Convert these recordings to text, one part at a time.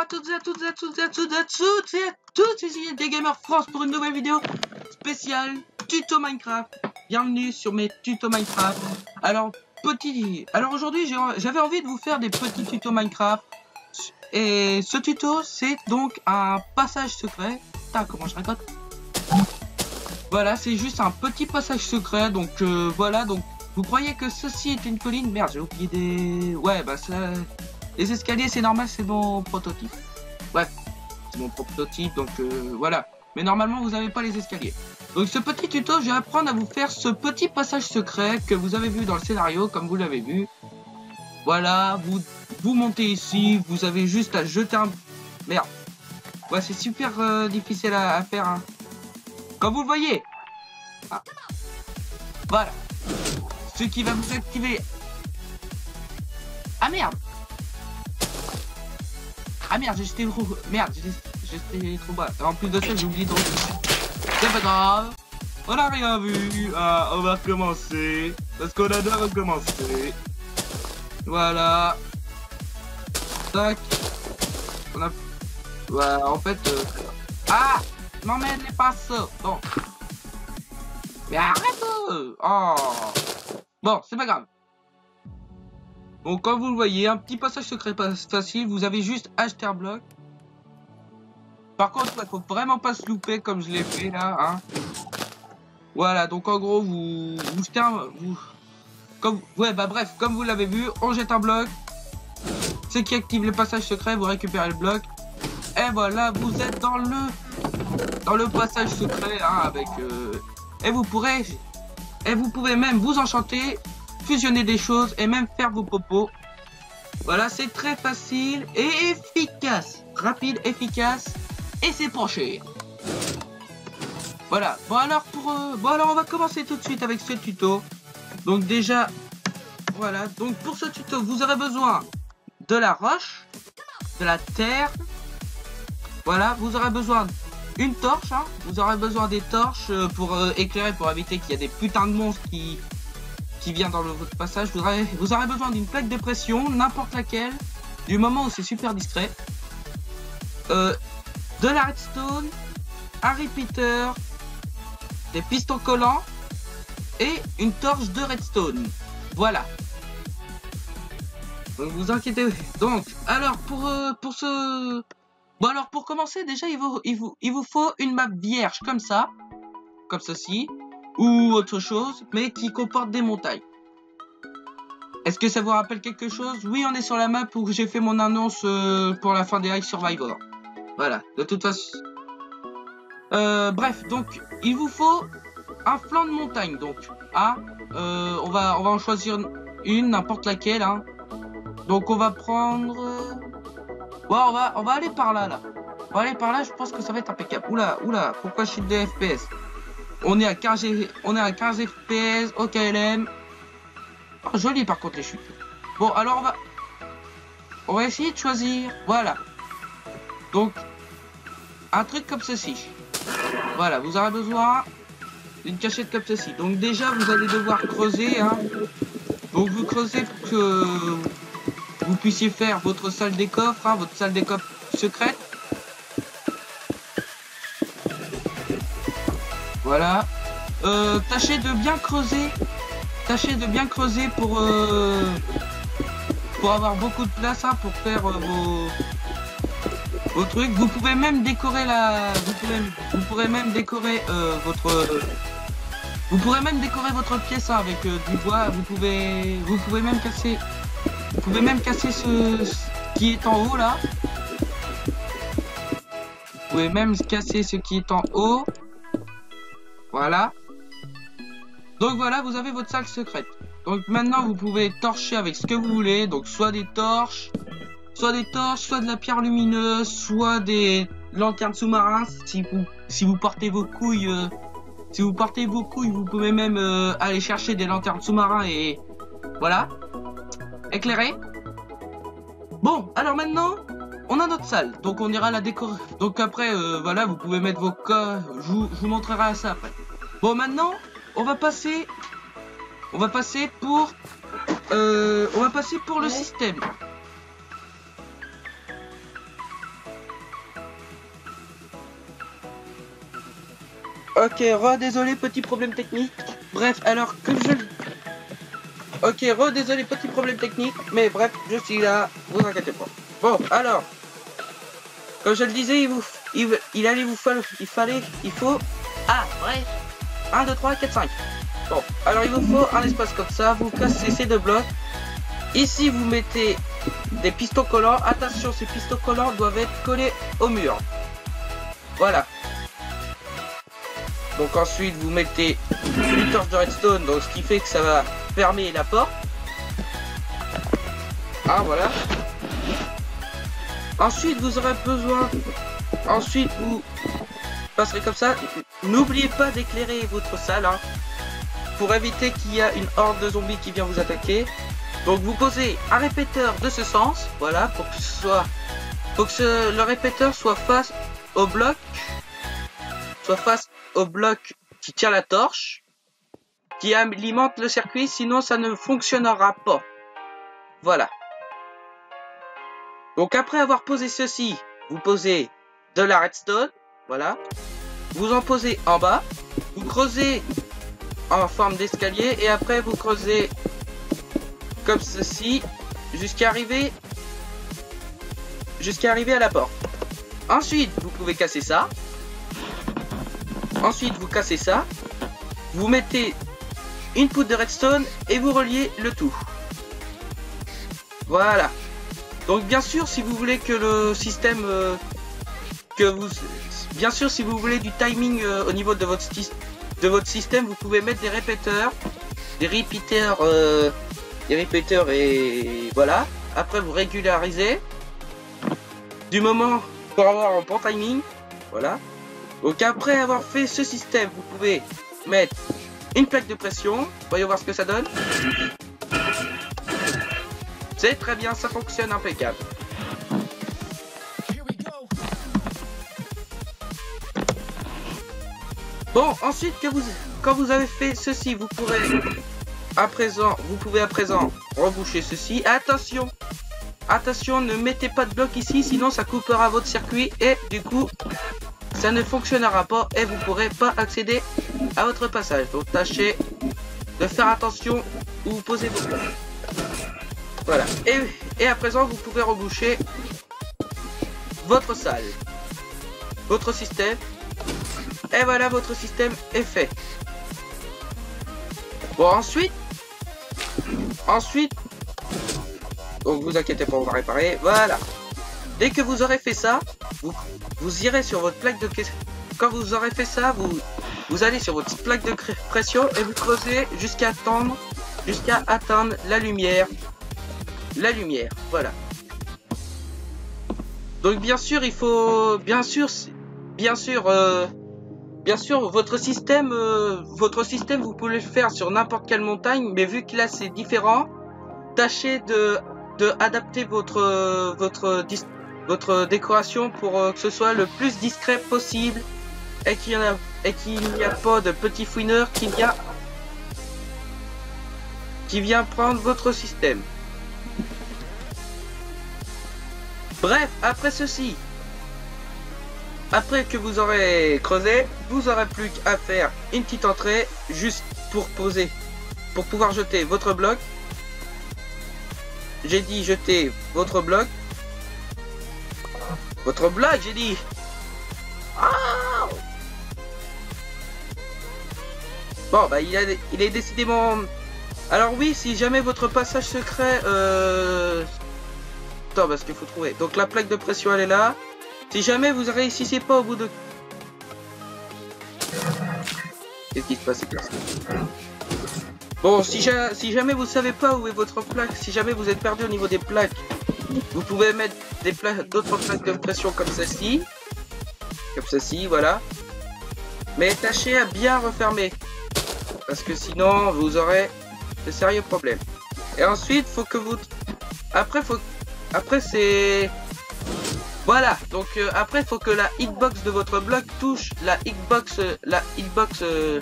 à toutes et à toutes et à toutes et à toutes et à toutes et à toutes, ici des Gamers France pour une nouvelle vidéo spéciale tuto Minecraft. Bienvenue sur mes tutos Minecraft. Alors aujourd'hui j'avais envie de vous faire des petits tutos Minecraft. Et ce tuto c'est donc un passage secret. Putain, comment je raconte. Voilà, c'est juste un petit passage secret. Donc voilà, donc vous croyez que ceci est une colline? Merde, j'ai oublié des... Ouais, bah ça... Les escaliers, c'est normal, c'est mon prototype. Bref, c'est mon prototype, donc voilà. Mais normalement, vous n'avez pas les escaliers. Donc ce petit tuto, je vais apprendre à vous faire ce petit passage secret que vous avez vu dans le scénario, comme vous l'avez vu. Voilà, vous montez ici, vous avez juste à jeter un... Merde. Ouais, c'est super difficile à faire, hein. Comme vous le voyez. Ah. Voilà. Ce qui va vous activer... Ah merde. Ah merde, j'ai jeté trop... Merde, j'ai jeté trop bas. En plus de ça, j'ai oublié de... C'est pas grave. On a rien vu. Ah, on va recommencer. Parce qu'on adore recommencer. Voilà. Tac. On a... Ouais, en fait... Ah, m'emmène pas ça. Bon. Mais arrête. Oh. Bon, c'est pas grave. Donc comme vous le voyez, un petit passage secret facile, vous avez juste acheté un bloc. Par contre, il faut vraiment pas se louper comme je l'ai fait là, hein. Voilà, donc en gros, vous jetez un... Ouais, bah bref, comme vous l'avez vu, on jette un bloc. Ce qui active le passage secret, vous récupérez le bloc. Et voilà, vous êtes dans le passage secret, hein, avec... Et vous pouvez même vous enchanter, fusionner des choses et même faire vos popos. Voilà, c'est très facile et efficace. Rapide, efficace et c'est pas cher. Voilà, bon alors on va commencer tout de suite avec ce tuto. Donc déjà, voilà, donc pour ce tuto, vous aurez besoin de la roche, de la terre. Voilà, vous aurez besoin d'une torche, hein. Vous aurez besoin des torches pour éclairer, pour éviter qu'il y ait des putains de monstres qui vient dans votre passage. Vous aurez besoin d'une plaque de pression, n'importe laquelle, du moment où c'est super discret. De la redstone, un repeater, des pistons collants et une torche de redstone. Voilà. Donc vous inquiétez. Donc alors pour ce... Bon alors pour commencer déjà il vous faut une map vierge comme ça, comme ceci. Ou autre chose, mais qui comporte des montagnes. Est-ce que ça vous rappelle quelque chose? Oui, on est sur la map où j'ai fait mon annonce pour la fin des High Survivor. Voilà, de toute façon. Bref, donc, il vous faut un flanc de montagne, donc. Ah, on va en choisir une, n'importe laquelle, hein. Donc, on va prendre... Ouais, on va aller par là, là. On va aller par là, je pense que ça va être impeccable. Oula, pourquoi je suis de FPS? On est à 15 FPS au KLM. Oh, joli par contre les chutes. Bon, alors on va essayer de choisir. Voilà. Donc, un truc comme ceci. Voilà, vous aurez besoin d'une cachette comme ceci. Donc déjà, vous allez devoir creuser, hein. Donc vous creusez pour que vous puissiez faire votre salle des coffres, hein, votre salle des coffres secrète. Voilà. Tâchez de bien creuser. Tâchez de bien creuser pour avoir beaucoup de place, hein, pour faire vos trucs. Vous pouvez même décorer vous pourrez même décorer votre pièce, hein, avec du bois. Vous pouvez même casser. Vous pouvez même casser ce qui est en haut là. Vous pouvez même casser ce qui est en haut. Voilà. Donc voilà, vous avez votre salle secrète. Donc maintenant, vous pouvez torcher avec ce que vous voulez. Donc soit des torches, soit de la pierre lumineuse, soit des lanternes sous-marins. Si vous portez vos couilles, vous pouvez même aller chercher des lanternes sous-marins et voilà, éclairer. Bon, alors maintenant, on a notre salle. Donc on ira la décorer. Donc après, voilà, vous pouvez mettre vos codes. Je vous montrerai ça après. Bon, maintenant, on va passer pour le système. Ok, désolé, petit problème technique. Bref, alors que je... Ok, désolé, petit problème technique. Mais bref, je suis là, vous inquiétez pas. Bon, alors... Comme je le disais, il faut... Ah, bref. 1, 2, 3, 4, 5. Bon, alors il vous faut un espace comme ça, vous cassez ces deux blocs. Ici, vous mettez des pistons collants. Attention, ces pistons collants doivent être collés au mur. Voilà. Donc ensuite, vous mettez une torche de redstone, donc ce qui fait que ça va fermer la porte. Ah, voilà. Ensuite, vous aurez besoin... Ensuite, vous passerez comme ça. N'oubliez pas d'éclairer votre salle, hein, pour éviter qu'il y a une horde de zombies qui vient vous attaquer. Donc vous posez un répéteur de ce sens, voilà, pour que ce soit... Faut que le répéteur soit face au bloc. Qui tient la torche, qui alimente le circuit, sinon ça ne fonctionnera pas. Voilà. Donc après avoir posé ceci, vous posez de la redstone, voilà. Vous en posez en bas, vous creusez en forme d'escalier et après vous creusez comme ceci jusqu'à arriver à la porte. Ensuite, vous pouvez casser ça. Ensuite, vous cassez ça. Vous mettez une poutre de redstone et vous reliez le tout. Voilà. Donc bien sûr, si vous voulez que le système bien sûr, si vous voulez du timing au niveau de votre système, vous pouvez mettre des répéteurs, et voilà. Après, vous régularisez du moment pour avoir un bon timing. Voilà. Donc après avoir fait ce système, vous pouvez mettre une plaque de pression. Voyons voir ce que ça donne. C'est très bien, ça fonctionne impeccable. Bon, ensuite quand vous avez fait ceci, vous pouvez à présent reboucher ceci. Attention, ne mettez pas de bloc ici, sinon ça coupera votre circuit et du coup ça ne fonctionnera pas et vous ne pourrez pas accéder à votre passage. Donc tâchez de faire attention où vous posez vos blocs. Voilà. Et à présent, vous pouvez reboucher votre salle, votre système. Et voilà, votre système est fait. Bon, ensuite, donc vous inquiétez pas, on va réparer. Voilà. Dès que vous aurez fait ça, vous irez sur votre plaque de... Quand vous aurez fait ça, vous allez sur votre plaque de pression et vous creusez jusqu'à atteindre la lumière. Voilà. Donc bien sûr, il faut... Bien sûr, votre système, vous pouvez le faire sur n'importe quelle montagne, mais vu que là c'est différent, tâchez de adapter votre décoration pour que ce soit le plus discret possible et qu'il n'y a pas de petit fouineur qui vient prendre votre système. Bref, après que vous aurez creusé, vous aurez plus qu'à faire une petite entrée juste pour pouvoir jeter votre bloc. J'ai dit jeter votre bloc. J'ai dit. Oh, bon, bah il est décidément... Alors oui, si jamais votre passage secret... Attends, parce qu'il faut trouver. Donc la plaque de pression, elle est là. Si jamais vous réussissez pas au bout de... Qu'est-ce qui se passe? Bon, si jamais vous savez pas où est votre plaque, si jamais vous êtes perdu au niveau des plaques, vous pouvez mettre d'autres plaques de pression comme celle-ci. Comme celle-ci, voilà. Mais tâchez à bien refermer. Parce que sinon, vous aurez de sérieux problèmes. Et ensuite, faut que vous... Après, c'est... Voilà, donc après il faut que la hitbox de votre bloc touche la hitbox de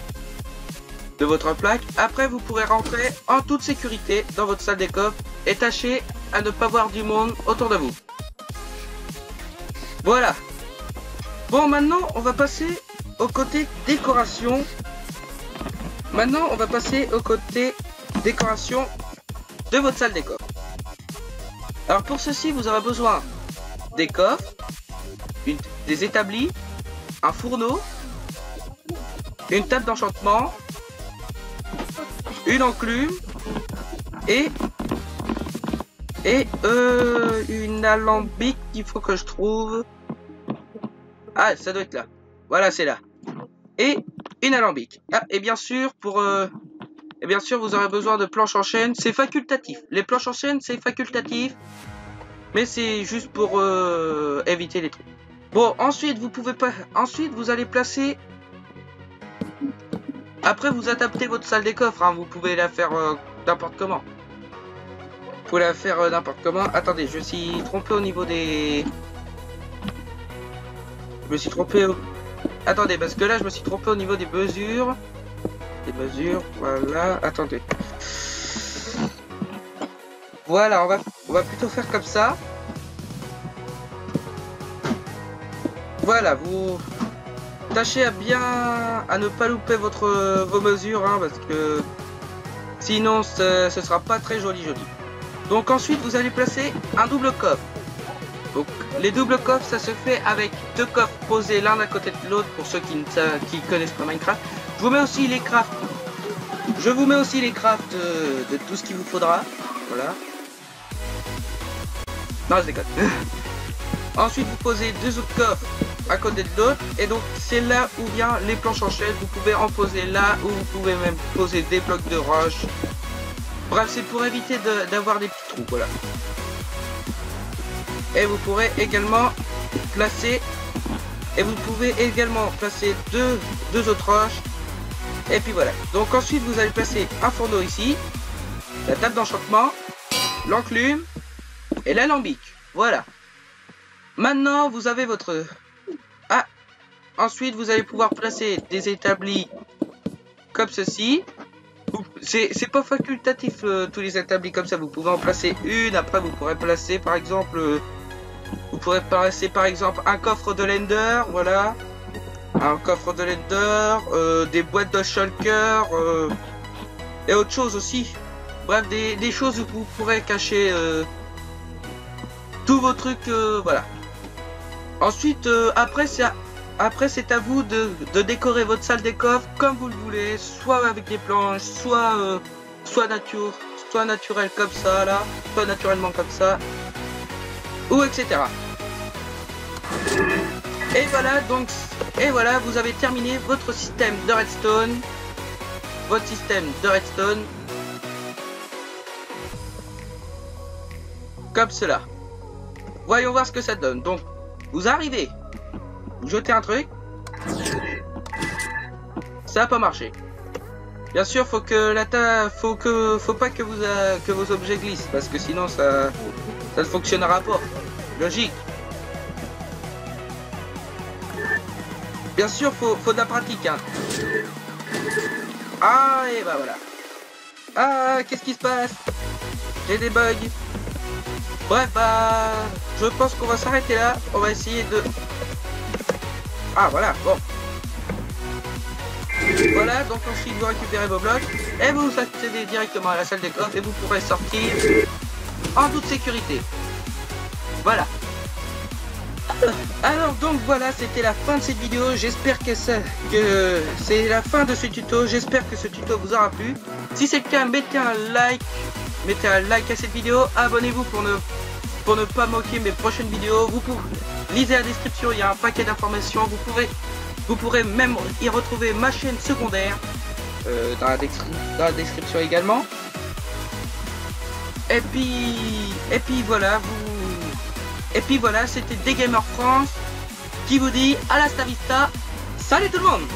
votre plaque. Après vous pourrez rentrer en toute sécurité dans votre salle des coffres et tâchez à ne pas voir du monde autour de vous. Voilà. Bon, maintenant on va passer au côté décoration. Maintenant, on va passer au côté décoration de votre salle des coffres. Alors pour ceci, vous aurez besoin des coffres, des établis, un fourneau, une table d'enchantement, une enclume et une alambic qu'il faut que je trouve. Ah, ça doit être là. Voilà, c'est là. Et une alambic. Ah, et bien sûr, vous aurez besoin de planches en chaîne. C'est facultatif. Les planches en chaîne, c'est facultatif. Mais c'est juste pour éviter les trucs. Bon, ensuite, vous allez placer... Après, vous adaptez votre salle des coffres. Hein. Vous pouvez la faire n'importe comment. Vous pouvez la faire n'importe comment. Attendez, je me suis trompé au niveau des... Je me suis trompé au... Attendez, parce que là, je me suis trompé au niveau des mesures. Des mesures, voilà. Attendez. Voilà, on va plutôt faire comme ça. Voilà, vous tâchez à ne pas louper vos mesures, hein, parce que sinon ce sera pas très joli. Donc ensuite vous allez placer un double coffre. Donc les doubles coffres, ça se fait avec deux coffres posés l'un à côté de l'autre pour ceux qui connaissent pas Minecraft. Je vous mets aussi les crafts. Je vous mets aussi les crafts de tout ce qu'il vous faudra. Voilà. Non, je déconne. Ensuite vous posez deux autres coffres à côté de l'autre, et donc c'est là où vient les planches en chaîne. Vous pouvez en poser là, ou vous pouvez même poser des blocs de roche. Bref, c'est pour éviter d'avoir des petits trous, voilà. Et vous pourrez également placer, deux autres roches. Et puis voilà. Donc ensuite vous allez placer un fourneau ici, la table d'enchantement, l'enclume et l'alambic. Voilà. Maintenant vous avez votre... Ah, ensuite vous allez pouvoir placer des établis comme ceci. C'est pas facultatif tous les établis comme ça. Vous pouvez en placer une. Après vous pourrez placer par exemple un coffre de Lender. Voilà, un coffre de Lender, des boîtes de shulker et autre chose aussi. Bref, des choses où vous pourrez cacher tous vos trucs. Voilà. Ensuite, après c'est à vous de décorer votre salle des coffres comme vous le voulez, soit avec des planches, soit naturel comme ça là, soit naturellement comme ça, ou etc. Et voilà, vous avez terminé votre système de redstone, comme cela. Voyons voir ce que ça donne. Donc, vous arrivez. Vous jetez un truc, ça n'a pas marché. Bien sûr, faut pas que vos objets glissent, parce que sinon ça ne fonctionnera pas. Logique. Bien sûr, faut de la pratique. Hein. Ah, et bah voilà. Ah, qu'est-ce qui se passe? J'ai des bugs. Bref, bah, je pense qu'on va s'arrêter là. On va essayer de... Ah voilà, bon. Voilà, donc ensuite vous récupérez vos blocs et vous accédez directement à la salle des coffres et vous pourrez sortir en toute sécurité. Voilà. Alors donc voilà, c'était la fin de cette vidéo. J'espère que c'est la fin de ce tuto. J'espère que ce tuto vous aura plu. Si c'est le cas, mettez un like à cette vidéo. Abonnez-vous pour ne pas manquer mes prochaines vidéos. Vous pouvez lisez la description, il y a un paquet d'informations. Vous pourrez même y retrouver ma chaîne secondaire dans la description également. Et puis voilà, c'était Desgamers France qui vous dit à la vista. Salut tout le monde!